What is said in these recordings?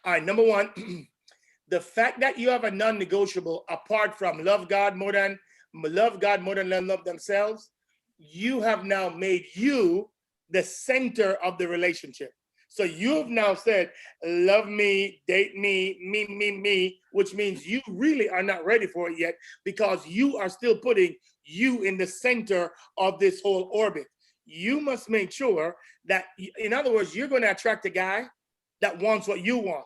All right, number one, the fact that you have a non-negotiable apart from love God more than love themselves, you have now made you the center of the relationship. So you've now said, love me, date me, me, which means you really are not ready for it yet because you are still putting you in the center of this whole orbit. You must make sure that, in other words, you're going to attract a guy that wants what you want.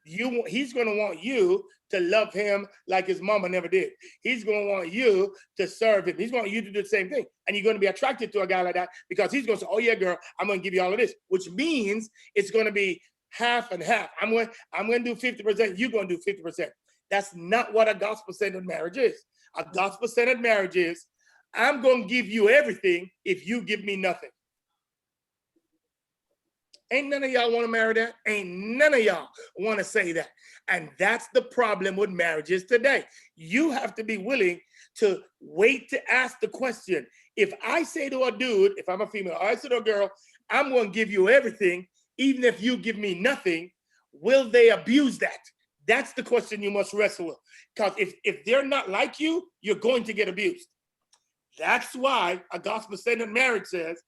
He's going to want you to love him like his mama never did. He's going to want you to serve him. He's going to want you to do the same thing. And you're going to be attracted to a guy like that because he's going to say, oh yeah, girl, I'm going to give you all of this, which means it's going to be half and half. I'm going to do 50%. You're going to do 50%. That's not what a gospel-centered marriage is. A gospel-centered marriage is, I'm going to give you everything if you give me nothing. Ain't none of y'all want to marry that. Ain't none of y'all want to say that. And that's the problem with marriages today. You have to be willing to wait to ask the question. If I say to a dude, if I'm a female, I say to a girl, I'm going to give you everything, even if you give me nothing, will they abuse that? That's the question you must wrestle with. Because if they're not like you, you're going to get abused. That's why a gospel-centered marriage says,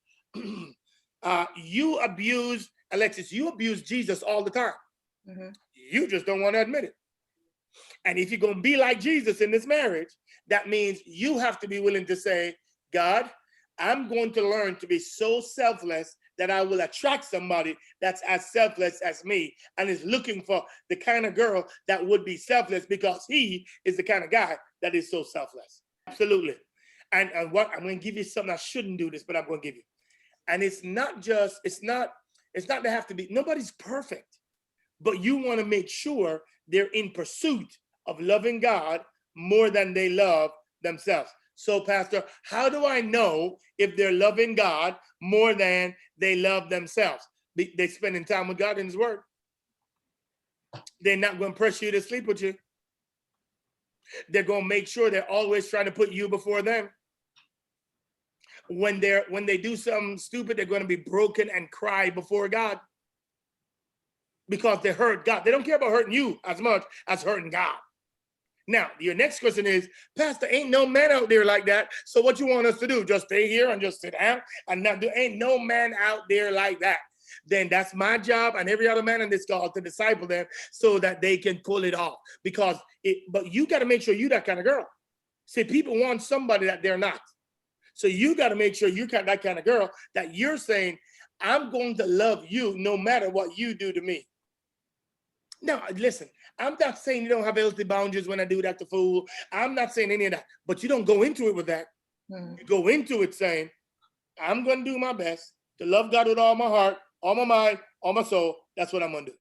you abuse, Alexis, you abuse Jesus all the time. Mm-hmm. You just don't want to admit it. And if you're going to be like Jesus in this marriage, that means you have to be willing to say, God, I'm going to learn to be so selfless that I will attract somebody that's as selfless as me and is looking for the kind of girl that would be selfless because he is the kind of guy that is so selfless. Absolutely. And what I'm going to give you something, I shouldn't do this, but I'm going to give you. And it's not to have to be, nobody's perfect, but you want to make sure they're in pursuit of loving God more than they love themselves. So, Pastor, how do I know if they're loving God more than they love themselves? They're spending time with God in his word. They're not going to pressure you to sleep with you. They're going to make sure they're always trying to put you before them. When they do something stupid, they're going to be broken and cry before God because they hurt God. They don't care about hurting you as much as hurting God. Now, your next question is, Pastor, ain't no man out there like that. So what you want us to do? Just stay here and just sit down and not do? Ain't no man out there like that. Then that's my job and every other man in this call to disciple them so that they can pull it off. But you got to make sure you're that kind of girl. See, people want somebody that they're not. So you got to make sure you're that kind of girl that you're saying, I'm going to love you no matter what you do to me. Now, listen, I'm not saying you don't have healthy boundaries when I do that to fool. I'm not saying any of that, but you don't go into it with that. Mm-hmm. You go into it saying, I'm going to do my best to love God with all my heart, all my mind, all my soul. That's what I'm going to do.